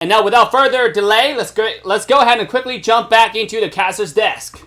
And now, without further delay, let's go ahead and quickly jump back into the caster's desk.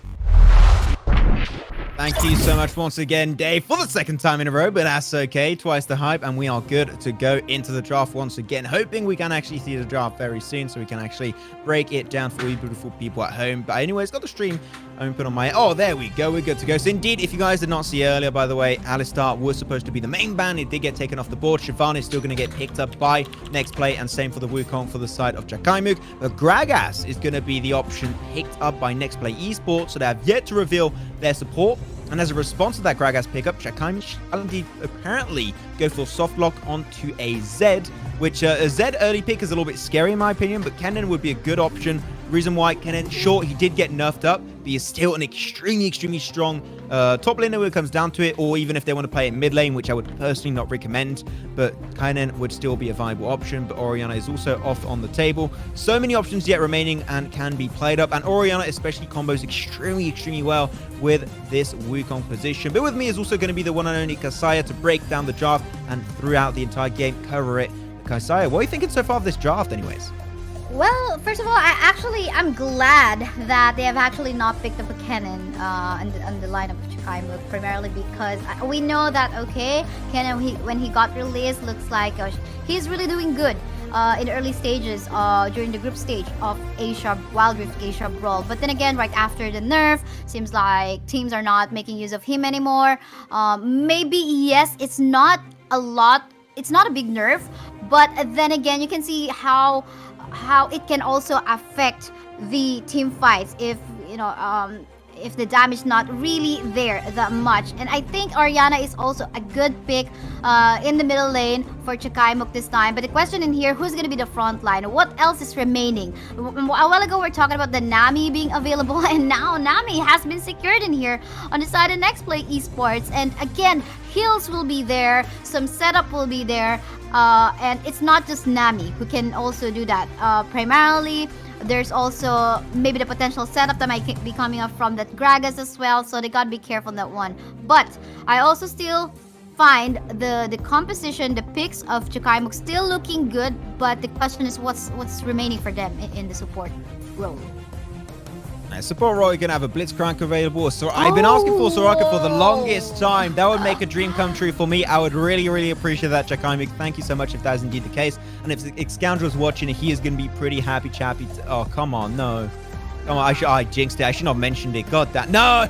Thank you so much once again, Dave, for the second time in a row, but that's okay. Twice the hype, and we are good to go into the draft once again. Hoping we can actually see the draft very soon so we can actually break it down for you beautiful people at home. But anyways, got the stream open on my... Oh, there we go. We're good to go. So indeed, if you guys did not see earlier, by the way, Alistar was supposed to be the main ban. It did get taken off the board. Shyvana is still going to get picked up by Nexplay, and same for the Wukong for the side of Chakaimook. But Gragas is going to be the option picked up by Nexplay Esports, so they have yet to reveal their support. And as a response to that Gragas pickup, Chakaimook shall indeed apparently go for soft lock onto a Zed, which a Zed early pick is a little bit scary in my opinion, but Kennen would be a good option. Reason why Kennen, sure, he did get nerfed up, but he is still an extremely strong top laner when it comes down to it, or even if they want to play it mid lane, which I would personally not recommend, but Kennen would still be a viable option. But Orianna is also off on the table. So many options yet remaining and can be played up, and Orianna especially combos extremely well with this Wukong position. But with me is also going to be the one and only Kasaya to break down the draft and throughout the entire game cover it. Kasaya, what are you thinking so far of this draft anyways? Well, first of all, I'm glad that they have actually not picked up a Kennen on the lineup of Chakaimook, primarily because we know that, okay, Kennen, when he got released, looks like he's really doing good in early stages during the group stage of Wild Rift Asia Brawl. But then again, right after the nerf, seems like teams are not making use of him anymore. Maybe, yes, it's not a lot, it's not a big nerf, but then again, you can see how it can also affect the team fights if if the damage not really there that much. And I think Orianna is also a good pick in the middle lane for Chakaimook this time. But the question in here, who's going to be the front line? What else is remaining? A while ago, we're talking about the Nami being available, and now Nami has been secured in here on the side of Nexplay Esports. And again, heals will be there, some setup will be there, and it's not just Nami who can also do that. Primarily, there's also maybe the potential setup that might be coming up from that Gragas as well, so they gotta be careful on that one. But I also still find the composition, the picks of Chakaimook still looking good, but the question is what's remaining for them in the support role. Support role, you're going to have a Blitzcrank available. So I've been asking for Soraka for the longest time. That would make a dream come true for me. I would really appreciate that, Chakaimook. Thank you so much if that is indeed the case. And if Scoundrel's watching, he is going to be pretty happy chappy. Oh, come on, no. Come on, I jinxed it. I should not have mentioned it. God, that. No!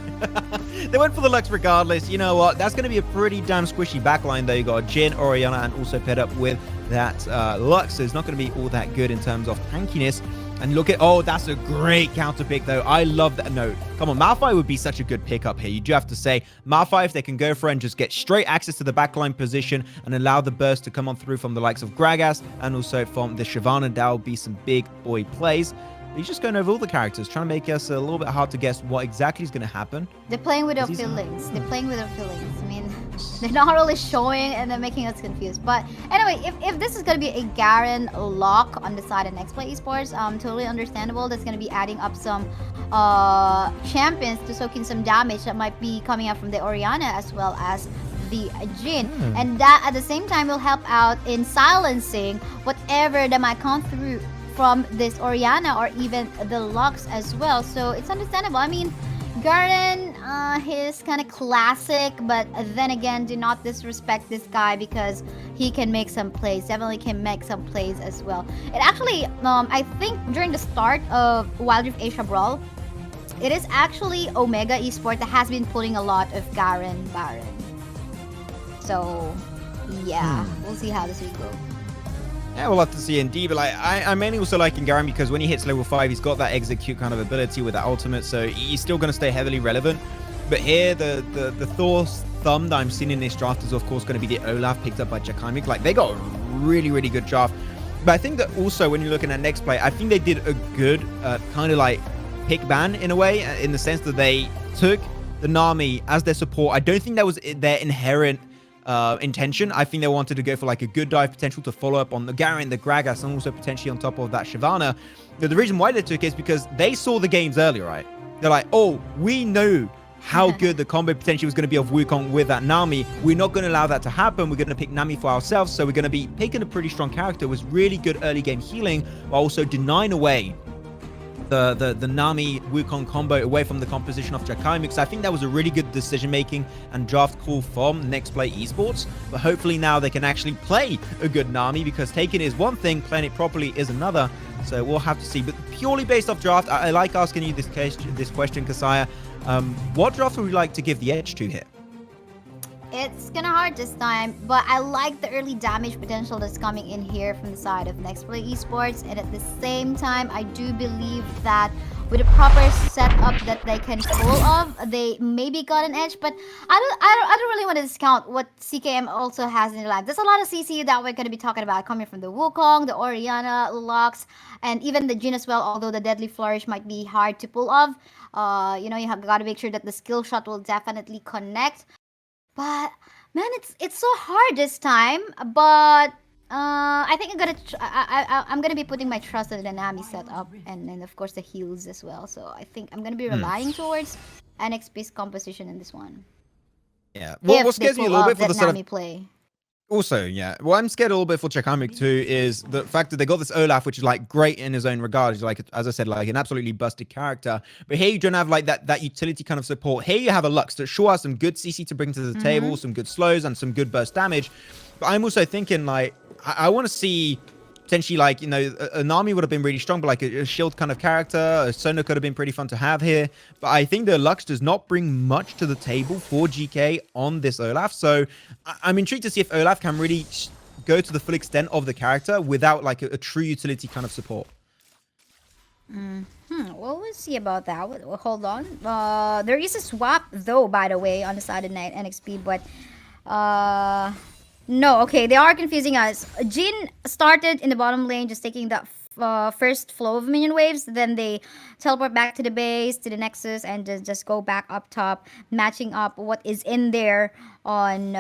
They went for the Lux regardless. You know what? That's going to be a pretty damn squishy backline, though. You got Jhin, Orianna, and also paired up with that Lux. So it's not going to be all that good in terms of tankiness. And look at, oh, that's a great counter pick, though. I love that. No, come on. Malphite would be such a good pickup here. You do have to say, Malphite, if they can go for it and just get straight access to the backline position and allow the burst to come on through from the likes of Gragas and also from the Shyvana, that will be some big boy plays. He's just going over all the characters, trying to make us a little bit hard to guess what exactly is going to happen. They're playing with their feelings. They're playing with their feelings. I mean, they're not really showing, and they're making us confused. But anyway, if this is going to be a Garen lock on the side of Nexplay Esports, totally understandable. That's going to be adding up some champions to soak in some damage that might be coming up from the Orianna as well as the Jhin. And that at the same time will help out in silencing whatever that might come through from this Orianna or even the Lux as well. So it's understandable. I mean, Garen, he's kind of classic, but then again, do not disrespect this guy because he can make some plays. Definitely can make some plays as well. It actually, I think during the start of Wild Rift Asia Brawl, it is actually Omega Esports that has been pulling a lot of Garen Baron. So yeah, we'll see how this will go. Yeah, we'll have to see indeed, but like, I'm mainly also liking Garen because when he hits level 5, he's got that execute kind of ability with that ultimate, so he's still going to stay heavily relevant. But here, the Thor's thumb that I'm seeing in this draft is, of course, going to be the Olaf picked up by Chakaimook. Like, they got a really good draft. But I think that also, when you're looking at Nexplay, I think they did a good kind of like pick ban in a way, in the sense that they took the Nami as their support. I don't think that was their inherent intention. I think they wanted to go for like a good dive potential to follow up on the Garen, the Gragas, and also potentially on top of that Shyvana. But the reason why they took it is because they saw the games earlier, right? They're like, oh, we know how good the combo potentially was going to be of Wukong with that Nami. We're not going to allow that to happen. We're going to pick Nami for ourselves. So we're going to be picking a pretty strong character with really good early game healing, while also denying away the Nami Wukong combo away from the composition of Chakaimook. So I think that was a really good decision making and draft call from Nexplay Esports. But hopefully now they can actually play a good Nami, because taking it is one thing, playing it properly is another. So we'll have to see. But purely based off draft, I like asking you this question, Kasaya. What draft would you like to give the edge to here? It's kind of hard this time, but I like the early damage potential that's coming in here from the side of Nexplay Esports. And at the same time, I do believe that with a proper setup that they can pull off, they maybe got an edge. But I don't really want to discount what CKM also has in their life. There's a lot of CC that we're going to be talking about coming from the Wukong, the Orianna, Lux, and even the Jhin as well. Although the Deadly Flourish might be hard to pull off, you know, you have got to make sure that the skill shot will definitely connect. But man, it's so hard this time. But I think I'm gonna be putting my trust in the Nami setup, and of course the heals as well. So I think I'm gonna be relying towards NXP's composition in this one. Yeah, well, what scares me a little bit for the Nami play. Also, yeah, what I'm scared a little bit for Chakaimook too is the fact that they got this Olaf, which is like great in his own regard. He's like, as I said, like an absolutely busted character. But here you don't have like that utility kind of support. Here you have a Lux that sure has some good CC to bring to the table, some good slows and some good burst damage. But I'm also thinking like, I want to see potentially like, you know, a Nami would have been really strong, but like a shield kind of character, a Sona could have been pretty fun to have here. But I think the Lux does not bring much to the table for GK on this Olaf. So I'm intrigued to see if Olaf can really go to the full extent of the character without like a true utility kind of support. Well, we'll see about that. Hold on. There is a swap though, by the way, on the side of NXP, but no, okay, they are confusing us. Jhin started in the bottom lane, just taking that first flow of minion waves. Then they teleport back to the base, to the Nexus, and just go back up top, matching up what is in there on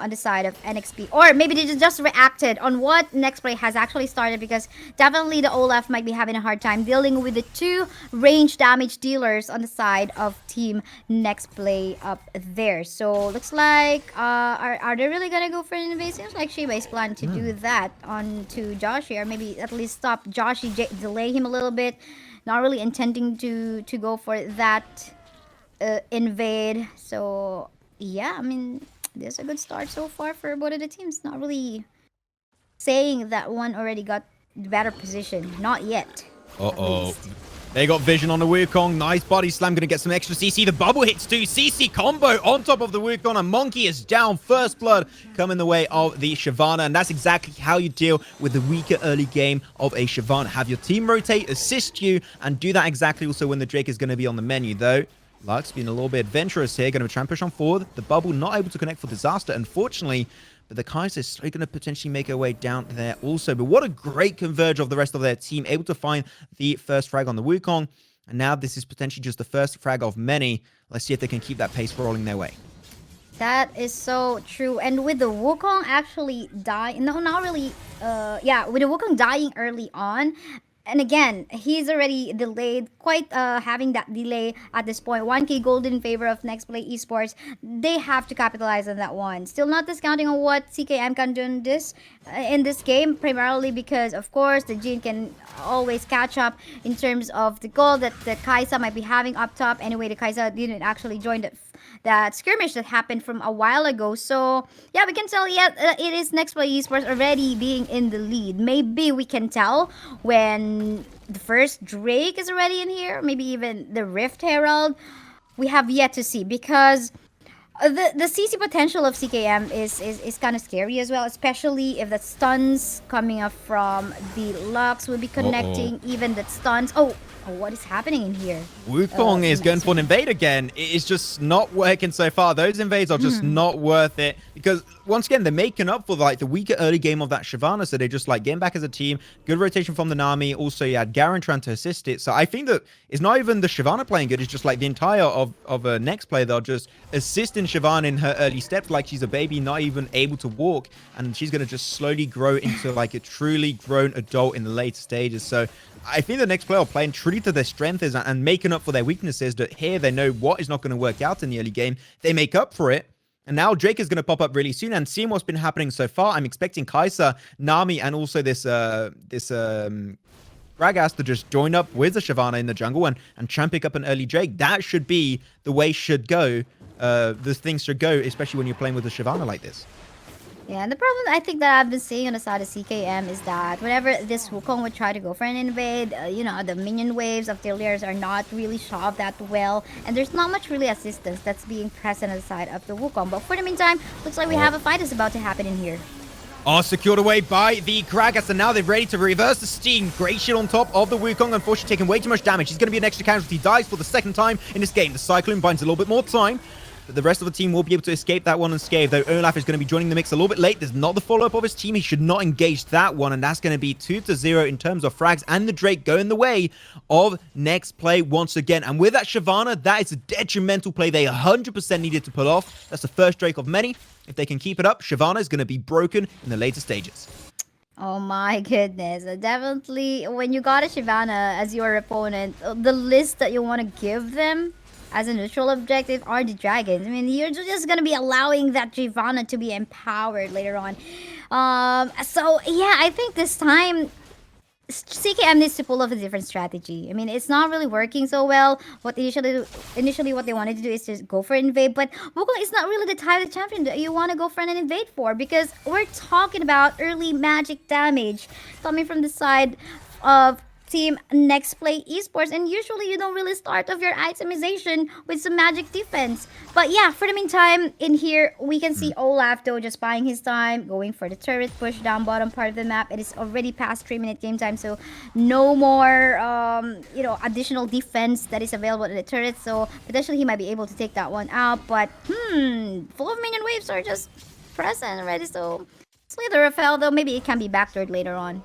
the side of NXP. Or maybe they just reacted on what Nexplay has actually started, because definitely the Olaf might be having a hard time dealing with the two range damage dealers on the side of Team Nexplay up there. So looks like are they really gonna go for an invade? Seems like Shiba is planning to do that on to Joshi, or maybe at least stop Joshi, delay him a little bit. Not really intending to go for that invade. So yeah, I mean, there's a good start so far for both of the teams. Not really saying that one already got the better position. Not yet. Uh-oh. They got vision on the Wukong. Nice body slam. Going to get some extra CC. The bubble hits too. CC combo on top of the Wukong. And Monkey is down. First blood coming the way of the Shyvana. And that's exactly how you deal with the weaker early game of a Shyvana. Have your team rotate, assist you, and do that exactly also when the Drake is going to be on the menu, though. Lux being a little bit adventurous here. Going to try and push on forward. The bubble not able to connect for Disaster, unfortunately. But the Kai'Sa is still going to potentially make her way down there also. But what a great converge of the rest of their team. Able to find the first frag on the Wukong. And now this is potentially just the first frag of many. Let's see if they can keep that pace rolling their way. That is so true. And with the Wukong actually dying... No, not really. Yeah, with the Wukong dying early on... And again, he's already delayed, quite having that delay at this point. 1k gold in favor of Nexplay Esports. They have to capitalize on that one. Still not discounting on what CKM can do in this game, primarily because, of course, the Jhin can always catch up in terms of the gold that the Kai'Sa might be having up top. Anyway, the Kai'Sa didn't actually join that skirmish that happened from a while ago. So, yeah, we can tell, yeah, it is Nexplay Esports already being in the lead. Maybe we can tell when the first Drake is already in here, maybe even the Rift Herald. We have yet to see, because the CC potential of CKM is kind of scary as well, especially if the stuns coming up from the Lux will be connecting. Even the stuns. Oh, what is happening in here? Wukong is going for an invade again. It's just not working so far. Those invades are just not worth it, because once again, they're making up for like the weaker early game of that Shyvana. So they're just like getting back as a team. Good rotation from the Nami. Also, you had Garen trying to assist it. So I think that it's not even the Shyvana playing good. It's just like the entire of a next play. They're just assisting using Shyvana in her early steps like she's a baby, not even able to walk, and she's going to just slowly grow into like a truly grown adult in the later stages. So I think the next player are playing truly to their strengths and making up for their weaknesses. That here they know what is not going to work out in the early game. They make up for it. And now Drake is going to pop up really soon. And seeing what's been happening so far, I'm expecting Kai'Sa, Nami, and also this Gragas to just join up with the Shyvana in the jungle and try and pick up an early Drake. That should be the way should go. The things should go, especially when you're playing with a Shyvana like this. Yeah, and the problem I think that I've been seeing on the side of CKM is that whenever this Wukong would try to go for an invade, the minion waves of their layers are not really shoved that well, and there's not much really assistance that's being present on the side of the Wukong. But for the meantime, looks like we have a fight that's about to happen in here. Are secured away by the Gragas, and now they're ready to reverse the steam. Great shit on top of the Wukong, unfortunately taking way too much damage. He's going to be an extra casualty. Dies for the second time in this game. The Cyclone binds a little bit more time, but the rest of the team will be able to escape that one unscathed, though Olaf is going to be joining the mix a little bit late. There's not the follow-up of his team. He should not engage that one, and that's going to be 2-0 in terms of frags, and the Drake going the way of Nexplay once again. And with that Shyvana, that is a detrimental play they 100% needed to pull off. That's the first Drake of many. If they can keep it up, Shyvana is going to be broken in the later stages. Oh my goodness. Definitely, when you got a Shyvana as your opponent, the list that you want to give them as a neutral objective are the dragons. I mean, you're just going to be allowing that Shyvana to be empowered later on. So, yeah, I think this time CKM needs to pull off a different strategy. I mean, it's not really working so well. What initially what they wanted to do is just go for an invade, but Wukong is not really the type of champion that you want to go for an invade for, because we're talking about early magic damage coming from the side of team Nexplay Esports, and usually you don't really start off your itemization with some magic defense. But yeah, for the meantime, in here we can see Olaf though just buying his time, going for the turret push down bottom part of the map. It is already past 3-minute game time, so no more additional defense that is available in the turret, so potentially he might be able to take that one out. But full of minion waves are just present already, so Slither fell though. Maybe it can be backdoored later on.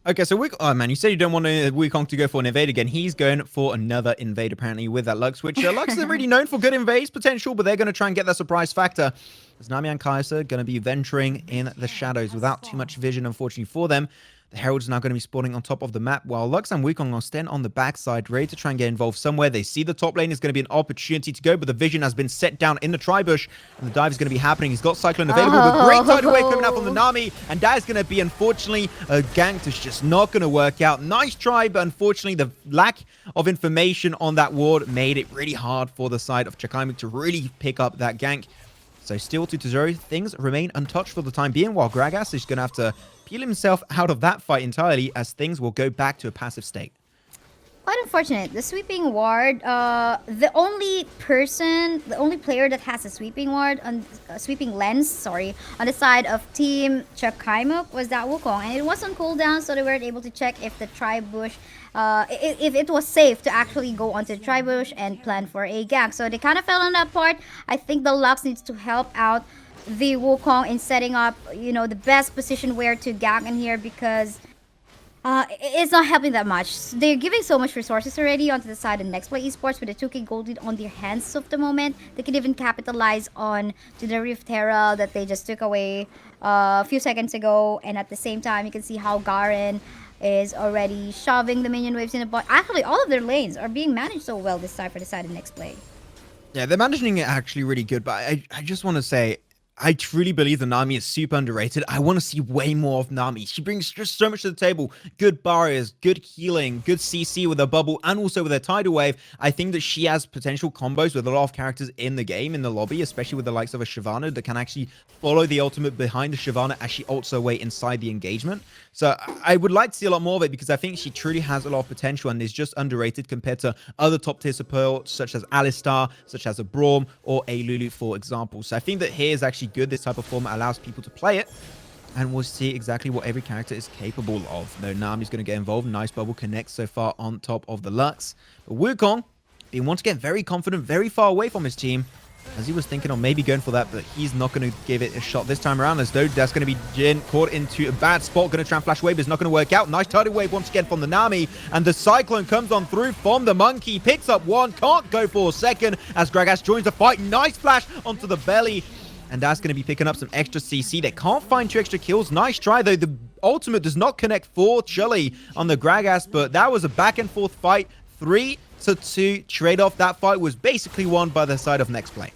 Okay, so oh man, you said you don't want Wukong to go for an invade again. He's going for another invade apparently with that Lux, which Lux is already known for good invades potential, but they're going to try and get that surprise factor. As Nami and Kai'Sa going to be venturing in the shadows without too much vision, unfortunately for them. The Herald's now going to be spawning on top of the map, while Lux and Wukong are staying on the backside, ready to try and get involved somewhere. They see the top lane is going to be an opportunity to go, but the vision has been set down in the tri-bush, and the dive is going to be happening. He's got Cyclone available, but great tidal wave coming out from the Nami, and that is going to be, unfortunately, a gank that's just not going to work out. Nice try, but unfortunately, the lack of information on that ward made it really hard for the side of Chakaimook to really pick up that gank. So still 2-0, things remain untouched for the time being, while Gragas is going to have to peel himself out of that fight entirely, as things will go back to a passive state. Quite unfortunate. The sweeping ward, the only player that has a sweeping ward, on sweeping lens, on the side of team Chakaimook was that Wukong, and it was on cooldown, so they weren't able to check if the tri-bush, if it was safe to actually go onto the tri-bush and plan for a gank. So they kind of fell on that part. I think the Lux needs to help out the Wukong in setting up, the best position where to gank in here, because it's not helping that much. They're giving so much resources already onto the side of Nexplay Esports with a 2k gold lead on their hands of the moment. They can even capitalize on to the Rift Herald that they just took away a few seconds ago, and at the same time you can see how Garen is already shoving the minion waves in the bot. Actually, all of their lanes are being managed so well this time for the side of Nexplay. Yeah, they're managing it actually really good, but I just want to say, I truly believe that Nami is super underrated. I want to see way more of Nami. She brings just so much to the table. Good barriers, good healing, good CC with her bubble, and also with her tidal wave. I think that she has potential combos with a lot of characters in the game, in the lobby, especially with the likes of a Shyvana that can actually follow the ultimate behind the Shyvana as she ults her way inside the engagement. So I would like to see a lot more of it, because I think she truly has a lot of potential and is just underrated compared to other top tier supports such as Alistar, such as a Brawl, or a Lulu, for example. So I think that here is actually good. This type of format allows people to play it, and we'll see exactly what every character is capable of. No, Nami's going to get involved. Nice bubble connects so far on top of the Lux. But Wukong being once again very confident, very far away from his team, as he was thinking on maybe going for that, but he's not going to give it a shot this time around, as though that's going to be Jin caught into a bad spot. Going to try and flash away, but it's not going to work out. Nice tidal wave once again from the Nami, and the Cyclone comes on through from the Monkey, picks up one, can't go for a second, as Gragas joins the fight. Nice flash onto the belly, and that's going to be picking up some extra CC. They can't find 2 extra kills. Nice try, though. The ultimate does not connect for Chili on the Gragas, but that was a back and forth fight. 3-2 trade-off. That fight was basically won by the side of Nexplay.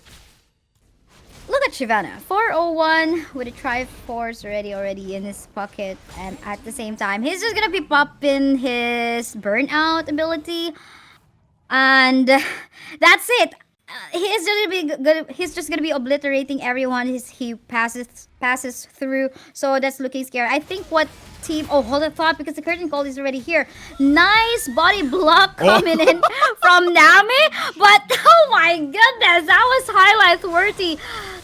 Look at Shyvana, 401 with a Triforce already in his pocket, and at the same time, he's just gonna be popping his burnout ability, and that's it. He's just gonna be obliterating everyone he passes through. So that's looking scary. I think what team? Oh, hold on, thought, because the curtain call is already here. Nice body block coming in from Nami, but oh my goodness, that was highlight worthy.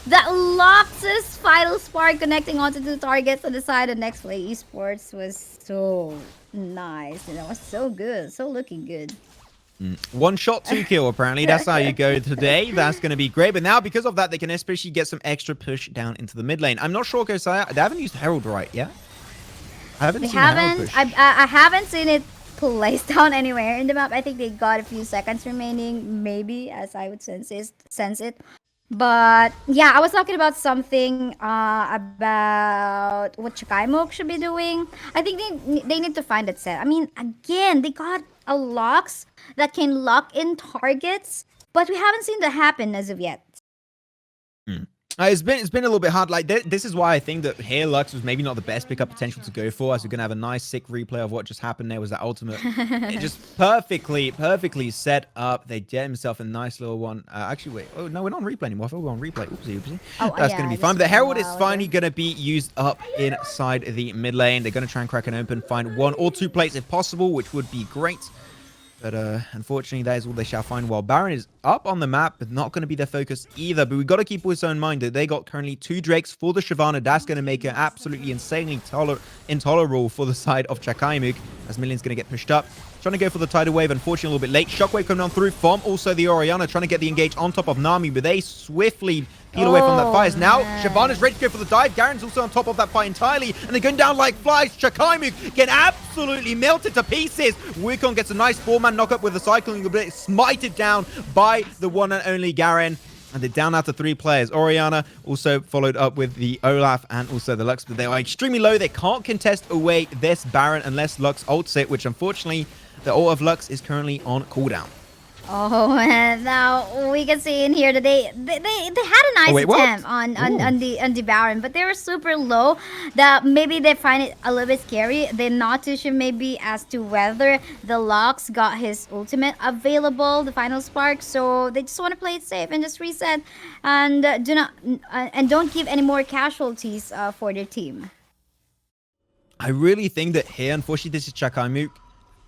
That Lux's final spark connecting onto 2 targets on the side of Nexplay Esports was so nice. And it was so good, so looking good. 1 shot, 2 kill, apparently. That's how you go today. That's going to be great. But now, because of that, they can especially get some extra push down into the mid lane. I'm not sure, Kosaya. They haven't used Herald right yet. I haven't seen Herald push. I haven't seen it placed down anywhere in the map. I think they got a few seconds remaining, maybe, as I would sense it. But yeah, I was talking about something about what Chakaimook should be doing. I think they need to find that set. I mean, again, they got a Lux that can lock in targets, but we haven't seen that happen as of yet. It's been a little bit hard. Like this is why I think that here Lux was maybe not the best pickup potential to go for, as we're gonna have a nice sick replay of what just happened there. Was that ultimate? It just perfectly set up. They get himself a nice little one. Actually, wait. Oh no, we're not on replay anymore. I thought we were on replay. Oopsie. Oh, that's yeah, gonna be fine. But the Herald is finally gonna be used up inside the mid lane. They're gonna try and crack it open, find 1 or 2 plates if possible, which would be great. But unfortunately, that is all they shall find. While Baron is up on the map, but not going to be their focus either. But we've got to keep also in mind that they got currently 2 Drakes for the Shyvana. That's going to make it absolutely insanely intolerable for the side of Chakaimook, as Million's going to get pushed up. Trying to go for the tidal wave, unfortunately a little bit late. Shockwave coming on through from also the Orianna, trying to get the engage on top of Nami, but they swiftly peel away from that fire. Now, Shyvana's ready to go for the dive. Garen's also on top of that fight entirely, and they're going down like flies. Chakaimook get absolutely melted to pieces. Wukong gets a nice 4-man knock-up with the cycling, but it's smited down by the one and only Garen. And they're down out to 3 players. Orianna also followed up with the Olaf and also the Lux, but they are extremely low. They can't contest away this Baron unless Lux ults it, which unfortunately, the ult of Lux is currently on cooldown. Oh, and now we can see in here that they had a nice attempt on the Baron, but they were super low. That maybe they find it a little bit scary. They're not too sure maybe as to whether the Lux got his ultimate available, the final spark. So they just want to play it safe and just reset, and don't give any more casualties for their team. I really think that here, unfortunately, this is Chakaimook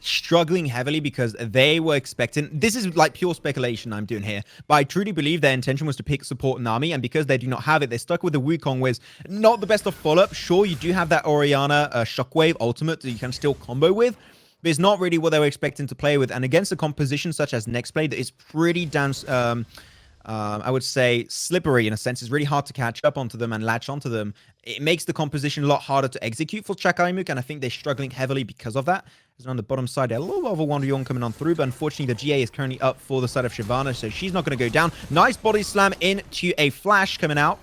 struggling heavily because they were expecting, this is like pure speculation I'm doing here, but I truly believe their intention was to pick support Nami, and because they do not have it, they're stuck with the Wukong, where's not the best of follow-up. Sure, you do have that Orianna Shockwave ultimate that you can still combo with, but it's not really what they were expecting to play with. And against a composition such as Nexplay that is pretty damn I would say slippery in a sense. It's really hard to catch up onto them and latch onto them. It makes the composition a lot harder to execute for Chakaimook, and I think they're struggling heavily because of that. As on the bottom side, a little bit of a 1v1 coming on through, but unfortunately the GA is currently up for the side of Shyvana, so she's not going to go down. Nice body slam into a flash coming out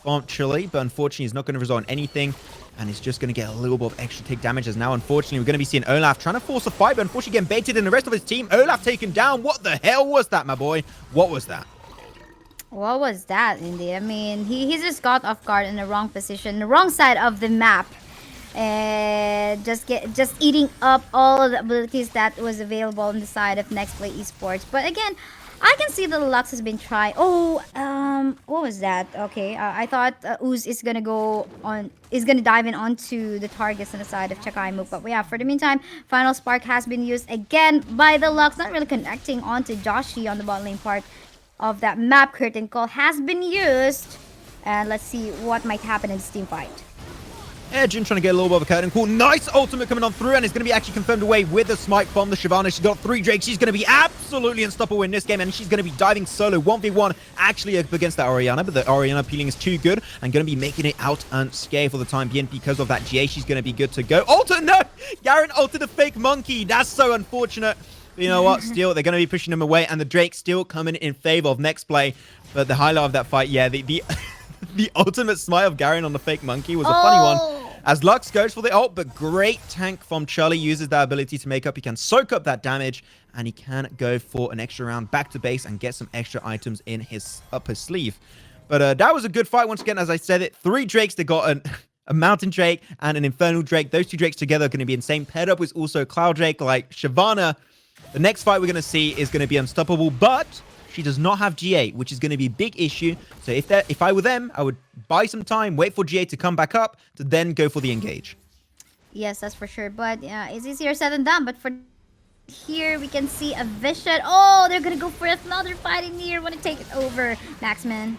from Chili, but unfortunately he's not going to result in anything, and he's just going to get a little bit of extra tick damage, as now unfortunately we're going to be seeing Olaf trying to force a fight, but unfortunately getting baited in the rest of his team. Olaf taken down. What the hell was that, my boy? What was that? What was that, indeed? I mean, he just got off guard in the wrong position, the wrong side of the map, and just eating up all of the abilities that was available on the side of Nexplay Esports. But again, I can see the Lux has been trying. Oh, what was that? Okay, I thought Ooze is gonna dive in onto the targets on the side of Chakaimook. But yeah, for the meantime, final spark has been used again by the Lux, not really connecting onto Joshi on the bot lane part of that map. Curtain call has been used, and let's see what might happen in this team fight. Jin trying to get a little bit of a curtain call. Nice ultimate coming on through, and it's going to be actually confirmed away with the smite from the Shyvana. She's got 3 Drakes. She's going to be absolutely unstoppable in this game, and she's going to be diving solo 1v1 actually up against that Orianna, but the Orianna peeling is too good and going to be making it out unscathed for the time being because of that GA. She's going to be good to go. Ulta, no! Garen ulted the fake monkey. That's so unfortunate. But you know what? Still, they're going to be pushing him away, and the Drake still coming in favor of Nexplay. But the highlight of that fight, yeah, the ultimate smite of Garen on the fake monkey was a funny one. As Lux goes for the ult, but great tank from Charlie, uses that ability to make up. He can soak up that damage, and he can go for an extra round back to base and get some extra items in his up his sleeve. But that was a good fight once again. As I said it, 3 Drakes. They got a Mountain Drake and an Infernal Drake. Those 2 Drakes together are going to be insane. Paired up with also Cloud Drake like Shyvana. The next fight we're going to see is going to be unstoppable, but she does not have GA, which is going to be a big issue. So if I were them, I would buy some time, wait for GA to come back up, to then go for the engage. Yes, that's for sure. But it's easier said than done. But for here, we can see a Vision. Oh, they're going to go for another fight in here. Want to take it over, Maxman.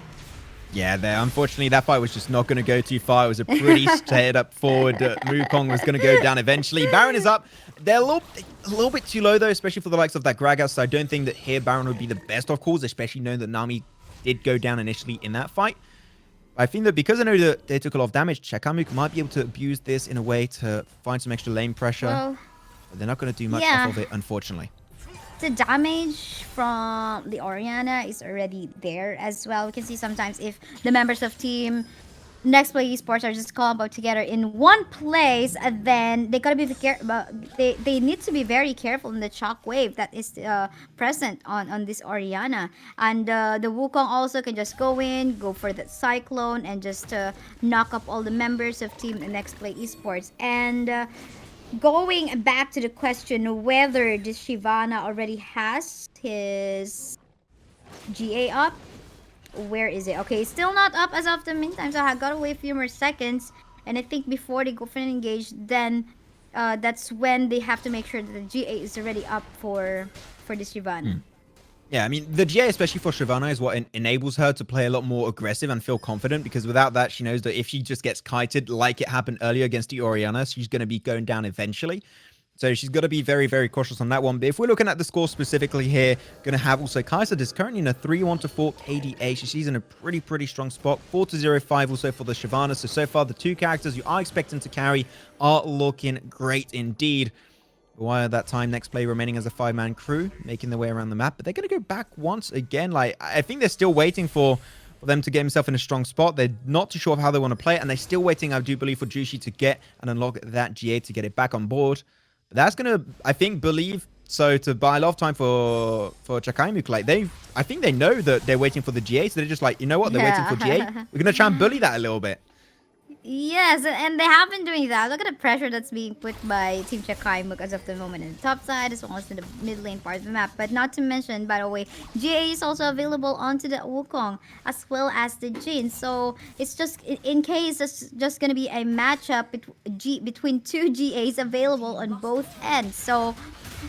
Yeah, unfortunately, that fight was just not going to go too far. It was a pretty straight up forward. Wukong was going to go down eventually. Baron is up. They're a little bit too low, though, especially for the likes of that Gragas. So I don't think that here Baron would be the best of calls, especially knowing that Nami did go down initially in that fight. I think that because I know that they took a lot of damage, Chakaimook might be able to abuse this in a way to find some extra lane pressure. Well, but they're not going to do much off of it, unfortunately. The damage from the Orianna is already there as well. We can see sometimes if the members of team Nexplay Esports are just combo together in one place, and then they gotta be they need to be very careful in the shock wave that is present on this Orianna. And the Wukong also can just go for the cyclone and just knock up all the members of team Nexplay Esports. And going back to the question whether this Shyvana already has his GA up. Where is it? Okay, it's still not up as of the meantime, so I gotta wait a few more seconds. And I think before they go for an engage, then that's when they have to make sure that the GA is already up for this Shyvana. Yeah, I mean, the GA, especially for Shyvana, is what enables her to play a lot more aggressive and feel confident, because without that, she knows that if she just gets kited like it happened earlier against the Orianna, she's going to be going down eventually. So she's got to be very, very cautious on that one. But if we're looking at the score specifically here, going to have also Kai'Sa is currently in a 3-1-4 KDA. She's in a pretty strong spot. 4-0-5 also for the Shyvana. So far, the 2 characters you are expecting to carry are looking great indeed. While at that time, Nexplay remaining as a 5-man crew, making their way around the map. But they're going to go back once again. Like, I think they're still waiting for them to get himself in a strong spot. They're not too sure of how they want to play it. And they're still waiting, I do believe, for Jushi to get and unlock that GA to get it back on board. But that's going to, I think, to buy a lot of time for Chakaimook. Like, I think they know that they're waiting for the GA. So they're just like, you know what? They're waiting for GA. We're going to try and bully that a little bit. Yes, and they have been doing that. Look at the pressure that's being put by Team Chakaimook as of the moment in the top side as well as in the mid lane part of the map. But not to mention, by the way, GA is also available onto the Wukong as well as the Jin. So it's just, in case it's just going to be a matchup between 2 GAs available on both ends. So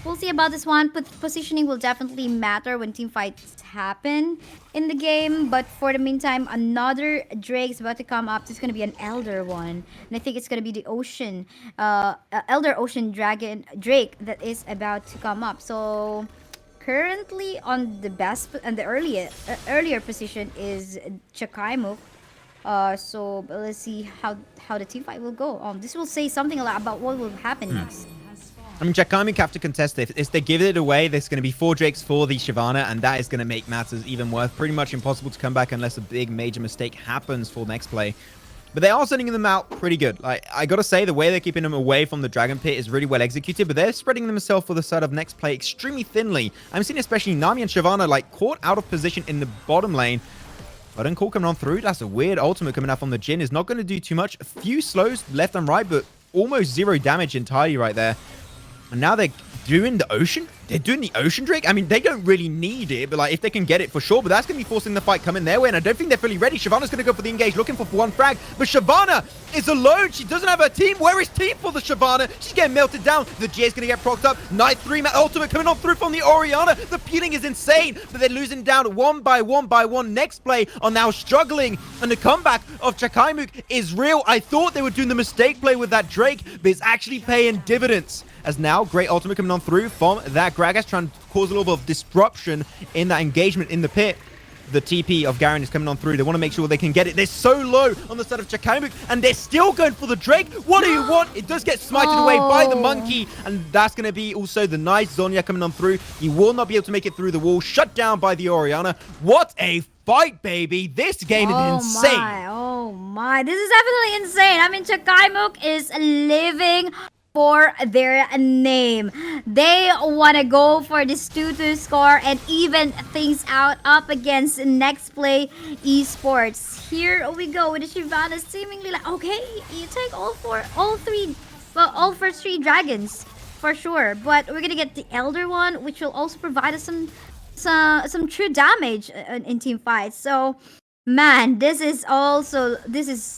we'll see about this one. Positioning will definitely matter when team fights happen in the game. But for the meantime, another Drake's about to come up. This is going to be an Elder one. And I think it's going to be the Ocean, Elder Ocean Dragon Drake that is about to come up. So currently on the best and the earlier position is Chakaimook. So let's see how the team fight will go. This will say something a lot about what will happen next. I mean, Chakaimook have to contest it. If they give it away, there's going to be 4 Drakes for the Shyvana, and that is going to make matters even worse. Pretty much impossible to come back unless a big major mistake happens for Nexplay. But they are sending them out pretty good. Like, I got to say, the way they're keeping them away from the Dragon Pit is really well executed, but they're spreading themselves for the side of Nexplay extremely thinly. I'm seeing especially Nami and Shyvana, like, caught out of position in the bottom lane. Button call coming on through. That's a weird ultimate coming out from the Jin. Is not going to do too much. A few slows left and right, but almost 0 damage entirely right there. And now they're doing the Ocean. They're doing the Ocean Drake. I mean, they don't really need it, but like if they can get it for sure. But that's going to be forcing the fight coming their way, and I don't think they're fully ready. Shyvana's going to go for the engage, looking for one frag, but Shyvana is alone. She doesn't have her team. Where is team for the Shyvana? She's getting melted down. The GA is going to get procced up. Night 3-man ultimate coming on through from the Orianna. The peeling is insane, but they're losing down one by one by one. Nexplay are now struggling, and the comeback of Chakaimook is real. I thought they were doing the mistake play with that Drake, but it's actually paying dividends. As now, great ultimate coming on through from that Gragas, trying to cause a little bit of disruption in that engagement in the pit. The TP of Garen is coming on through. They want to make sure they can get it. They're so low on the side of Chakaimook, and they're still going for the Drake. What do you want? It does get smited away by the monkey, and that's going to be also the nice Zhonya coming on through. He will not be able to make it through the wall. Shut down by the Orianna. What a fight, baby. This game is insane. Oh my. This is definitely insane. I mean, Chakaimook is living for their name. They want to go for this 2-2 score and even things out up against Nexplay Esports. Here we go with the Shyvana seemingly like, okay, you take all first three dragons for sure, but we're gonna get the Elder one, which will also provide us some true damage in team fights. So man, this is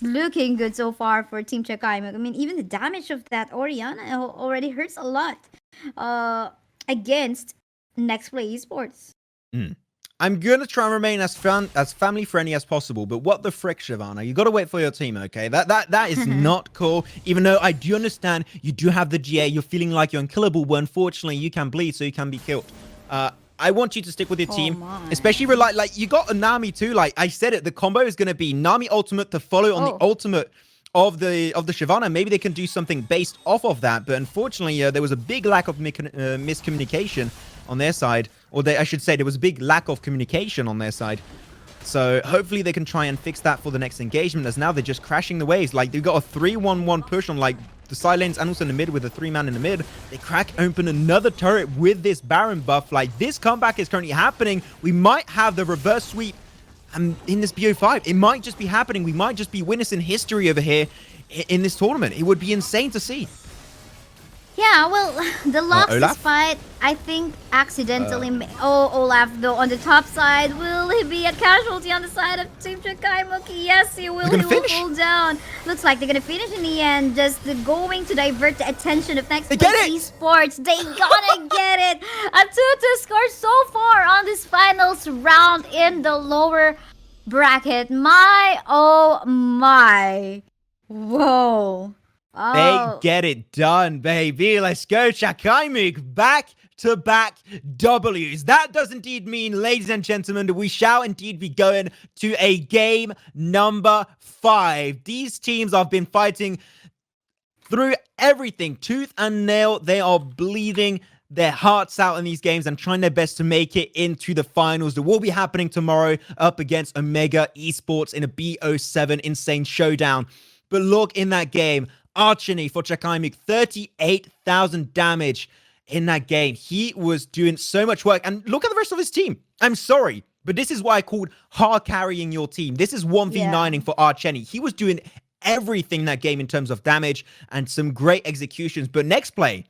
looking good so far for Team Chakaimook. I mean, even the damage of that Orianna already hurts a lot against Nexplay Esports. I'm gonna try and remain as family friendly as possible, but what the frick, Shyvana? You gotta wait for your team, okay? That is not cool. Even though I do understand you do have the GA, you're feeling like you're unkillable, but unfortunately you can bleed, so you can be killed. I want you to stick with your team, especially like you got a Nami too. Like I said it, the combo is going to be Nami ultimate to follow on the ultimate of the Shyvana. Maybe they can do something based off of that, but unfortunately there was a big lack of miscommunication on their side, or I should say there was a big lack of communication on their side. So hopefully they can try and fix that for the next engagement, as now they're just crashing the waves. Like they've got a 3-1-1 push on like the side lanes and also in the mid with a 3-man in the mid. They crack open another turret with this Baron buff. Like this comeback is currently happening. We might have the reverse sweep in this BO5. It might just be happening. We might just be witnessing history over here in this tournament. It would be insane to see. Yeah, well, the Loxus fight, I think, accidentally... Olaf, though, on the top side. Will he be a casualty on the side of Team Chakaimook? Yes, he will. He will fall down. Looks like they're going to finish in the end. Just going to divert the attention of Nexplay Esports. They gonna get it. A 2-2 score so far on this finals round in the lower bracket. My, oh my. Whoa. They get it done, baby. Let's go, Chakaimook. Back-to-back Ws. That does indeed mean, ladies and gentlemen, that we shall indeed be going to a game number 5. These teams have been fighting through everything, tooth and nail. They are bleeding their hearts out in these games and trying their best to make it into the finals that will be happening tomorrow up against Omega Esports in a BO7 Insane Showdown. But look in that game. Archony for Chakaimook, 38,000 damage in that game. He was doing so much work. And look at the rest of his team. I'm sorry, but this is why I called hard carrying your team. This is 1v9ing for Archony. He was doing everything that game in terms of damage and some great executions. But Nexplay,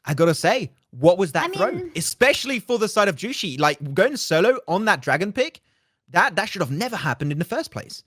I gotta say, what was that throw? Especially for the side of Jushi. Like, going solo on that dragon pick, that should have never happened in the first place.